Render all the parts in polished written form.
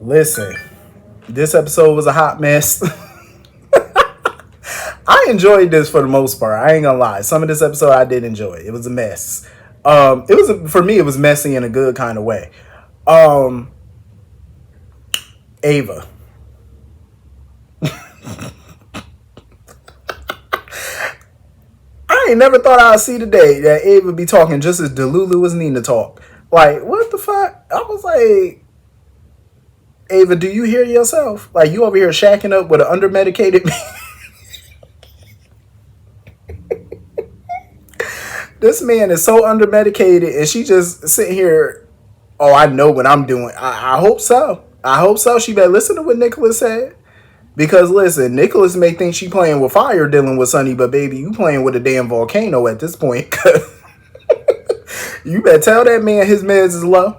Listen, this episode was a hot mess. I enjoyed this for the most part. I ain't gonna lie. Some of this episode I did enjoy. It was a mess. For me. It was messy in a good kind of way. Um, Ava. I ain't never thought I'd see the day that Ava be talking just as Delulu as Nina talk. Like, what the fuck? I was like, Ava, do you hear yourself? Like, you over here shacking up with an undermedicated man. This man is so undermedicated, and she just sitting here. Oh, I know what I'm doing. I hope so. I hope so. She better listen to what Nicholas said. Because listen, Nicholas may think she playing with fire dealing with Sunny, but baby, you playing with a damn volcano at this point. You better tell that man his meds is low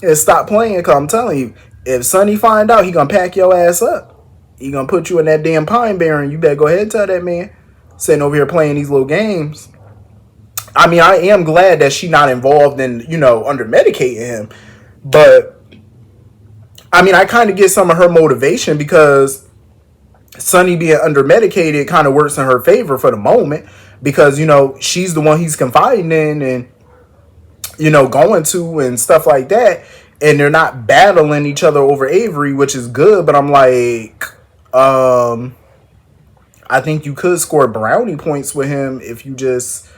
and stop playing. Cause I'm telling you, if Sunny find out, he gonna pack your ass up. He gonna put you in that damn pine barren. You better go ahead and tell that man. Sitting over here playing these little games. I mean, I am glad that she not involved in, under medicating him. But, I mean, I kind of get some of her motivation because Sunny being under medicated kind of works in her favor for the moment. Because, she's the one he's confiding in and, going to and stuff like that. And they're not battling each other over Avery, which is good. But I'm like, I think you could score brownie points with him if you just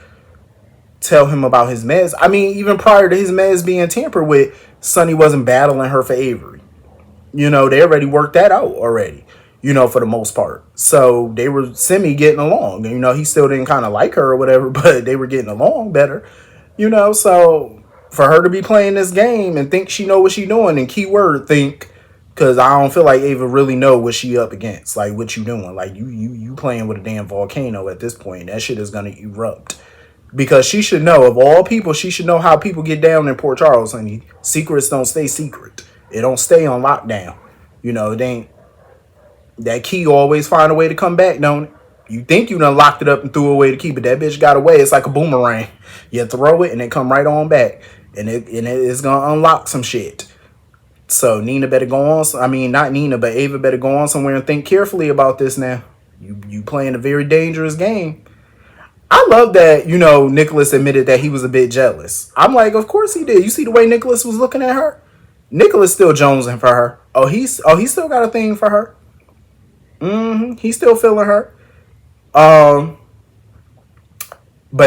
tell him about his meds. I mean, even prior to his meds being tampered with, Sunny wasn't battling her for Avery. They already worked that out already, for the most part. So they were semi getting along. He still didn't kind of like her or whatever, but they were getting along better, So for her to be playing this game and think she know what she doing, and keyword think, because I don't feel like Ava really know what she up against, like what you doing. Like you playing with a damn volcano at this point. That shit is going to erupt. Because she should know, of all people, she should know how people get down in Port Charles, honey. Secrets don't stay secret. It don't stay on lockdown. It ain't. That key always find a way to come back, don't it? You think you done locked it up and threw away to keep it. That bitch got away. It's like a boomerang. You throw it and it come right on back. And it's going to unlock some shit. So Nina better go on. I mean, not Nina, but Ava better go on somewhere and think carefully about this now. You playing a very dangerous game. I love that, Nicholas admitted that he was a bit jealous. I'm like, of course he did. You see the way Nicholas was looking at her? Nicholas still jonesing for her. He still got a thing for her. He's still feeling her. But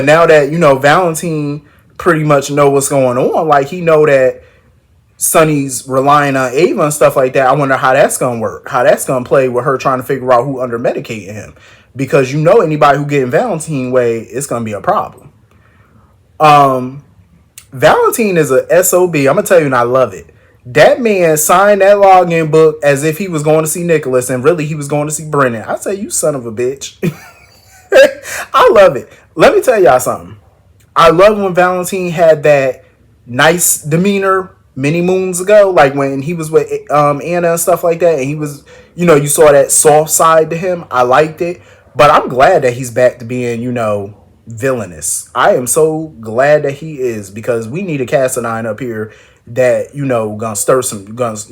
now that, Valentine pretty much know what's going on, like he know that Sunny's relying on Ava and stuff like that. I wonder how that's gonna work. How that's gonna play with her trying to figure out who under medicating him. Because anybody who getting Valentine way, it's gonna be a problem. Valentine is a SOB. I'm gonna tell you, and I love it. That man signed that login book as if he was going to see Nicholas, and really he was going to see Brennan. I say, you son of a bitch. I love it. Let me tell y'all something. I love when Valentine had that nice demeanor many moons ago, like when he was with Anna and stuff like that, and he was, you saw that soft side to him. I liked it. But I'm glad that he's back to being, villainous. I am so glad that he is, because we need a Cassadine up here that, gonna stir some guns,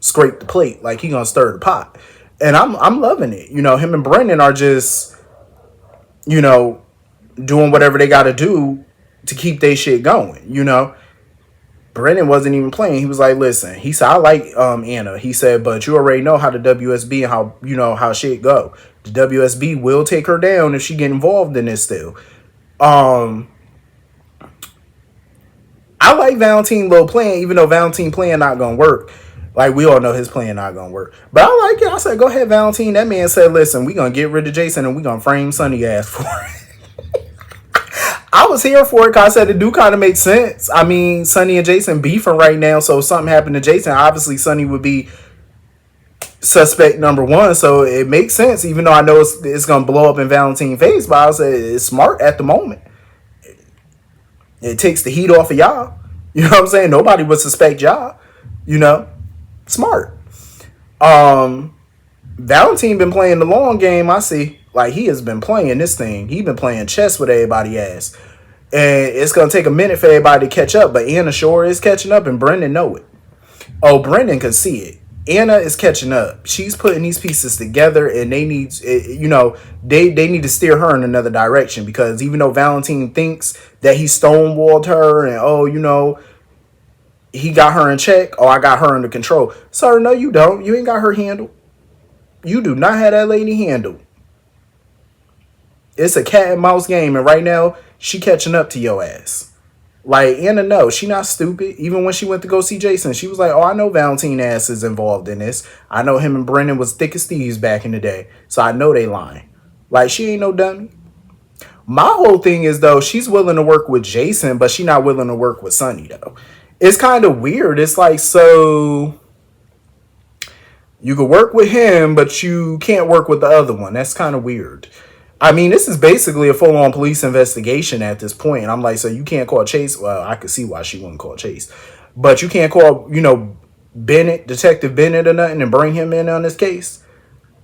scrape the plate. Like he gonna stir the pot. And I'm loving it. Him and Brendan are just, doing whatever they gotta do to keep their shit going, Brennan wasn't even playing. He was like, listen, he said, I like Anna. He said, but you already know how the WSB and how shit go. The WSB will take her down if she get involved in this still. I like Valentine little playing, even though Valentine playing not gonna work. Like we all know his playing not gonna work. But I like it. I said, go ahead, Valentine. That man said, listen, we gonna get rid of Jason and we gonna frame Sunny ass for it. I was here for it because I said it do kind of make sense. I mean, Sunny and Jason beefing right now, so if something happened to Jason, obviously Sunny would be suspect number one. So it makes sense, even though I know it's going to blow up in Valentine's face, but I say it's smart at the moment. It takes the heat off of y'all. You know what I'm saying? Nobody would suspect y'all. Smart. Valentine been playing the long game, I see. Like, he has been playing this thing. He been playing chess with everybody ass. And it's going to take a minute for everybody to catch up. But Anna sure is catching up, and Brendan know it. Oh, Brendan could see it. Anna is catching up. She's putting these pieces together, and they need, they need to steer her in another direction, because even though Valentine thinks that he stonewalled her and, he got her in check, I got her under control. Sir, no, you don't. You ain't got her handled. You do not have that lady handled. It's a cat and mouse game, and right now she catching up to your ass. Like, Anna, no, she not stupid. Even when she went to go see Jason, she was like, I know Valentine ass is involved in this. I know him and Brendan was thick as thieves back in the day. So I know they lying. Like, she ain't no dummy. My whole thing is, though, she's willing to work with Jason, but she not willing to work with Sonny, though. It's kind of weird. It's like, so you could work with him, but you can't work with the other one. That's kind of weird. I mean, this is basically a full-on police investigation at this point. And I'm like, so you can't call Chase? Well, I could see why she wouldn't call Chase. But you can't call, Bennett, Detective Bennett or nothing, and bring him in on this case?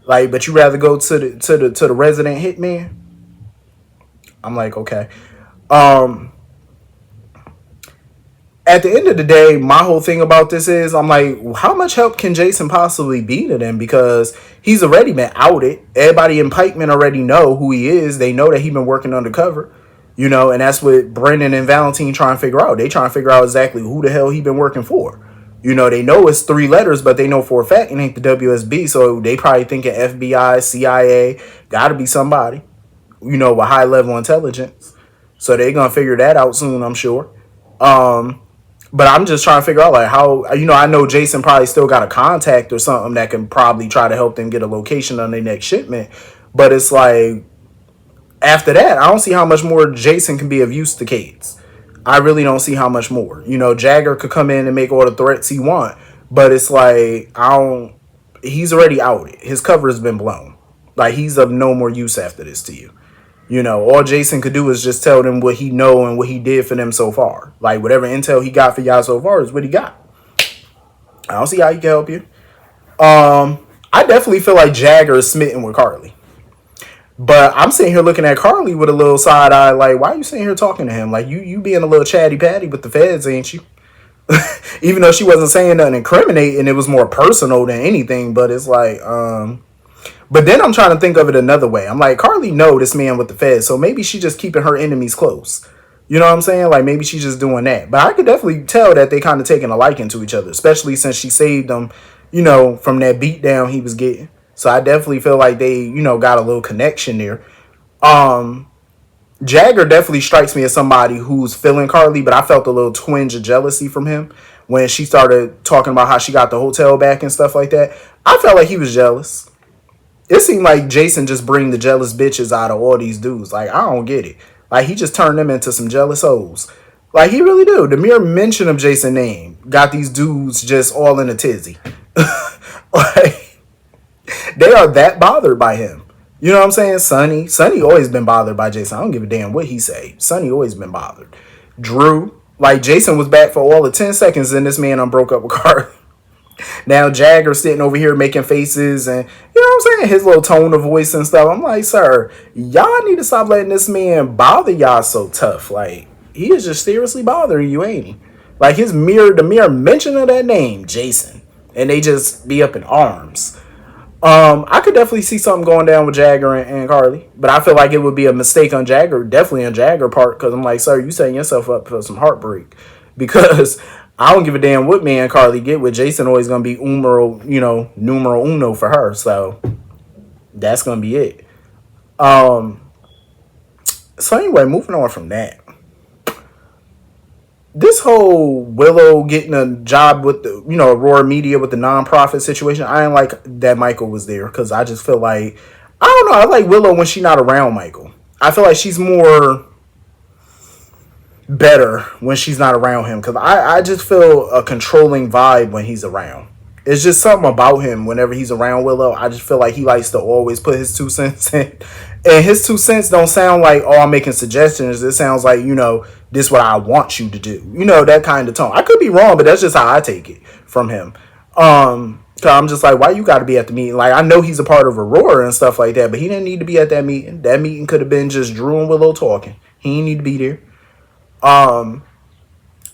Like, but you rather go to the resident hitman? I'm like, okay. At the end of the day, my whole thing about this is, I'm like, how much help can Jason possibly be to them? Because he's already been outed. Everybody in Pikeman already know who he is. They know that he's been working undercover, and that's what Brendan and Valentine trying to figure out. They trying to figure out exactly who the hell he been working for. They know it's 3 letters, but they know for a fact it ain't the WSB. So they probably thinking FBI, CIA, gotta be somebody, with high level intelligence. So they gonna figure that out soon, I'm sure. But I'm just trying to figure out, like, how, I know Jason probably still got a contact or something that can probably try to help them get a location on their next shipment. But it's like, after that, I don't see how much more Jason can be of use to Cates. I really don't see how much more. Jagger could come in and make all the threats he want. But it's like, he's already outed. His cover has been blown. Like, he's of no more use after this to you. All Jason could do is just tell them what he know and what he did for them so far. Like, whatever intel he got for y'all so far is what he got. I don't see how he can help you. I definitely feel like Jagger is smitten with Carly. But I'm sitting here looking at Carly with a little side eye, like, why are you sitting here talking to him? Like, you being a little chatty patty with the feds, ain't you? Even though she wasn't saying nothing incriminating, it was more personal than anything. But it's like, but then I'm trying to think of it another way. I'm like, Carly know this man with the feds, so maybe she just keeping her enemies close. You know what I'm saying? Like, maybe she's just doing that. But I could definitely tell that they kind of taking a liking to each other, especially since she saved him, from that beat down he was getting. So I definitely feel like they, got a little connection there. Jagger definitely strikes me as somebody who's feeling Carly, but I felt a little twinge of jealousy from him when she started talking about how she got the hotel back and stuff like that. I felt like he was jealous. It seemed like Jason just bring the jealous bitches out of all these dudes. Like, I don't get it. Like, he just turned them into some jealous hoes. Like, he really do. The mere mention of Jason's name got these dudes just all in a tizzy. Like, they are that bothered by him. You know what I'm saying? Sonny always been bothered by Jason. I don't give a damn what he say. Sonny always been bothered. Drew, like, Jason was back for all the 10 seconds and this man broke up with Carly. Now Jagger sitting over here making faces and, you know what I'm saying, his little tone of voice and stuff. I'm like, sir, y'all need to stop letting this man bother y'all so tough. Like, he is just seriously bothering you, ain't he? Like, the mere mention of that name, Jason, and they just be up in arms. I could definitely see something going down with Jagger and Carly, but I feel like it would be a mistake on Jagger, definitely on Jagger part, because I'm like, sir, you setting yourself up for some heartbreak, because I don't give a damn what man Carly get with. Jason always gonna be numero uno for her, so that's gonna be it. So anyway, moving on from that, this whole Willow getting a job with the, Aurora Media with the nonprofit situation, I ain't like that Michael was there, because I just feel like, I don't know, I like Willow when she's not around Michael. I feel like she's more better when she's not around him, because I just feel a controlling vibe when he's around. It's just something about him whenever he's around Willow. I just feel like he likes to always put his 2 cents in. And his 2 cents don't sound like, I'm making suggestions. It sounds like, this is what I want you to do. That kind of tone. I could be wrong, but that's just how I take it from him. So I'm just like, why you got to be at the meeting? Like, I know he's a part of Aurora and stuff like that, but he didn't need to be at that meeting. That meeting could have been just Drew and Willow talking. He didn't need to be there.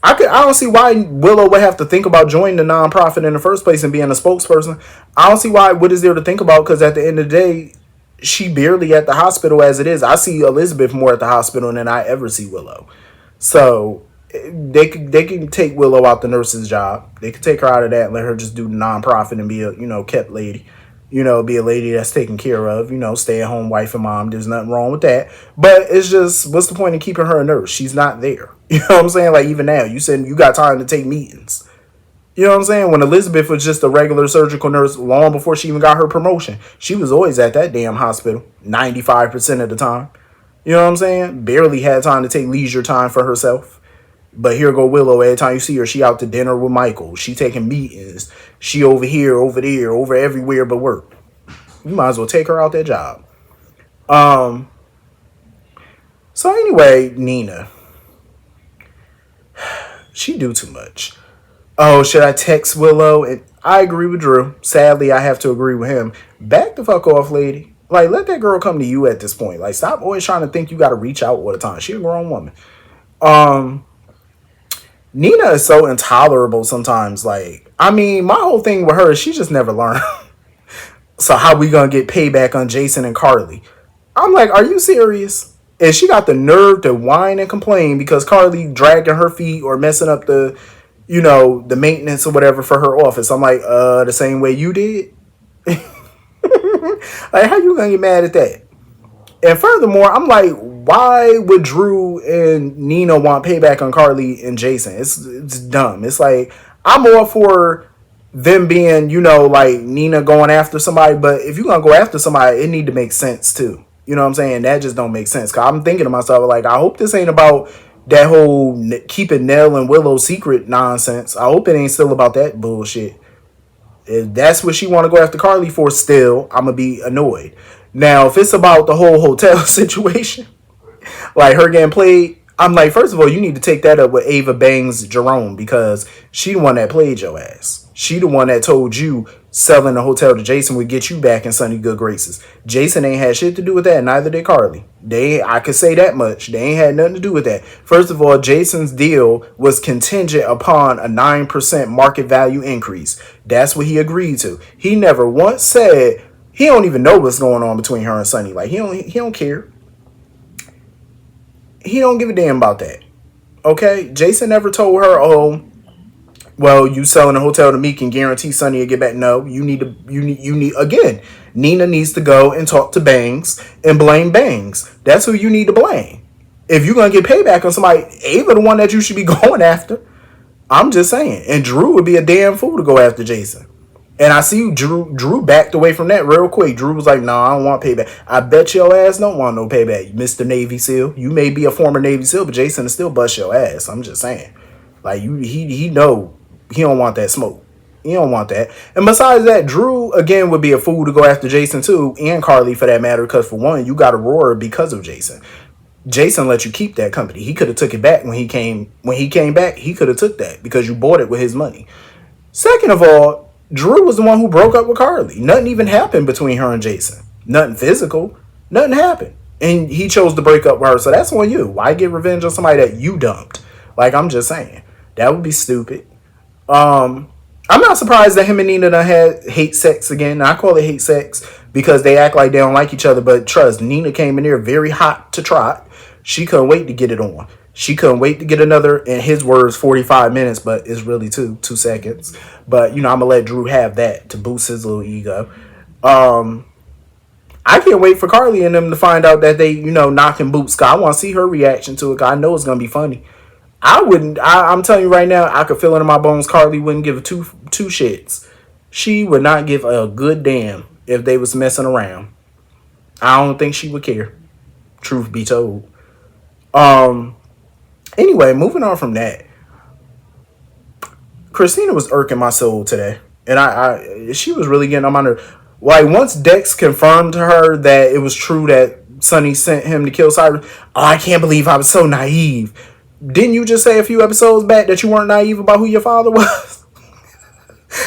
I don't see why Willow would have to think about joining the nonprofit in the first place and being a spokesperson. I don't see why. What is there to think about? Because at the end of the day, she barely at the hospital as it is. I see Elizabeth more at the hospital than I ever see Willow. So they can take Willow out the nurse's job. They can take her out of that and let her just do the nonprofit and be a kept lady. Be a lady that's taken care of. Stay at home wife and mom. There's nothing wrong with that. But it's just, what's the point in keeping her a nurse? She's not there. You know what I'm saying? Like, even now, you said you got time to take meetings. You know what I'm saying? When Elizabeth was just a regular surgical nurse long before she even got her promotion, she was always at that damn hospital 95% of the time. You know what I'm saying? Barely had time to take leisure time for herself. But here go Willow. Every time you see her, she out to dinner with Michael. She taking meetings. She over here, over there, over everywhere but work. You might as well take her out that job. So anyway, Nina. She do too much. Oh, should I text Willow? And I agree with Drew. Sadly, I have to agree with him. Back the fuck off, lady. Like, let that girl come to you at this point. Like, stop always trying to think you got to reach out all the time. She a grown woman. Nina is so intolerable sometimes. Like, I mean, my whole thing with her is she just never learned. So how we gonna get payback on Jason and Carly? I'm like, are you serious? And she got the nerve to whine and complain because Carly dragging her feet or messing up the maintenance or whatever for her office. I'm like, the same way you did? Like, how you gonna get mad at that? And furthermore, I'm like, why would Drew and Nina want payback on Carly and Jason? It's dumb. It's like, I'm all for them being, like Nina going after somebody, but if you're gonna go after somebody, it need to make sense too. You know what I'm saying? That just don't make sense. Cause I'm thinking to myself, like, I hope this ain't about that whole keeping Nell and Willow secret nonsense. I hope it ain't still about that bullshit. If that's what she want to go after Carly for still, I'm gonna be annoyed. Now, if it's about the whole hotel situation, like her getting played, I'm like, first of all, you need to take that up with Ava Bangs Jerome because she the one that played your ass. She the one that told you selling the hotel to Jason would get you back in Sunny good graces. Jason ain't had shit to do with that, neither did Carly. I could say that much. They ain't had nothing to do with that. First of all, Jason's deal was contingent upon a 9% market value increase. That's what he agreed to. He never once said he don't even know what's going on between her and Sunny. Like, he don't care. He don't give a damn about that. Okay? Jason never told her, oh, well, you selling a hotel to me can guarantee Sunny will get back. No, you need again, Nina needs to go and talk to Bangs and blame Bangs. That's who you need to blame. If you're going to get payback on somebody, Ava the one that you should be going after. I'm just saying. And Drew would be a damn fool to go after Jason. And I see Drew backed away from that real quick. Drew was like, no, I don't want payback. I bet your ass don't want no payback, Mr. Navy SEAL. You may be a former Navy SEAL, but Jason will still bust your ass. I'm just saying. Like, he know he don't want that smoke. He don't want that. And besides that, Drew, again, would be a fool to go after Jason, too, and Carly, for that matter, because, for one, you got Aurora because of Jason. Jason let you keep that company. He could have took it back when he came back. He could have took that because you bought it with his money. Second of all, Drew was the one who broke up with Carly. Nothing even happened between her and Jason. Nothing physical. Nothing happened. And he chose to break up with her. So that's on you. Why get revenge on somebody that you dumped? Like, I'm just saying. That would be stupid. I'm not surprised that him and Nina done had hate sex again. I call it hate sex because they act like they don't like each other. But trust, Nina came in there very hot to trot. She couldn't wait to get it on. She couldn't wait to get another, in his words, 45 minutes, but it's really 2 seconds. But, I'm going to let Drew have that to boost his little ego. I can't wait for Carly and them to find out that they, knocking boots. Cause I want to see her reaction to it. Cause I know it's going to be funny. I'm telling you right now, I could feel it in my bones. Carly wouldn't give two shits. She would not give a good damn if they was messing around. I don't think she would care. Truth be told. Anyway, moving on from that, Kristina was irking my soul today, and she was really getting on my nerves. Like, once Dex confirmed to her that it was true that Sonny sent him to kill Cyrus, I can't believe I was so naive. Didn't you just say a few episodes back that you weren't naive about who your father was?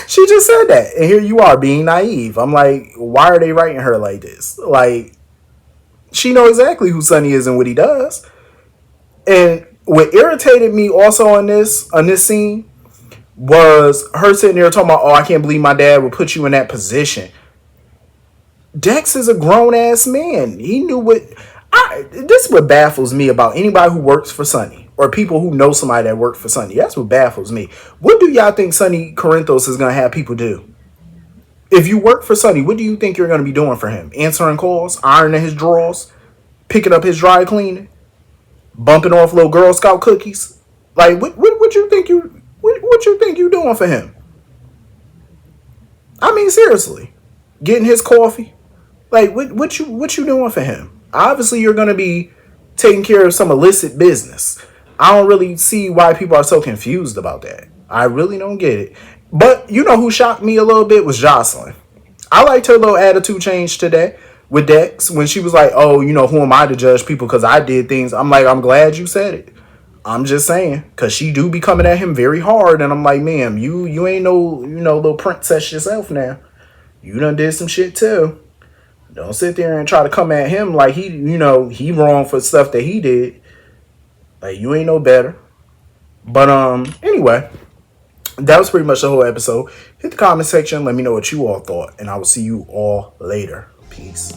She just said that, and here you are being naive. I'm like, why are they writing her like this? Like, she knows exactly who Sonny is and what he does. And What irritated me also on this scene was her sitting there talking about, oh, I can't believe my dad would put you in that position. Dex is a grown ass man. He knew what. This is what baffles me about anybody who works for Sonny or people who know somebody that worked for Sonny. That's what baffles me. What do y'all think Sonny Corinthos is gonna have people do? If you work for Sonny, what do you think you're gonna be doing for him? Answering calls, ironing his drawers, picking up his dry cleaning, bumping off little Girl Scout cookies. Like what you think what you think you doing for him? I mean seriously, getting his coffee. Like what you doing for him? Obviously you're gonna be taking care of some illicit business. I don't really see why people are so confused about that. I really don't get it. But you know who shocked me a little bit was Jocelyn. I liked her little attitude change today with Dex when she was like, "Oh, you know, who am I to judge people because I did things?" I'm like, I'm glad you said it. I'm just saying, cause she do be coming at him very hard, and I'm like, ma'am, you ain't no little princess yourself now. You done did some shit too. Don't sit there and try to come at him like he wrong for stuff that he did. Like you ain't no better. But anyway, that was pretty much the whole episode. Hit the comment section, let me know what you all thought, and I will see you all later. Peace.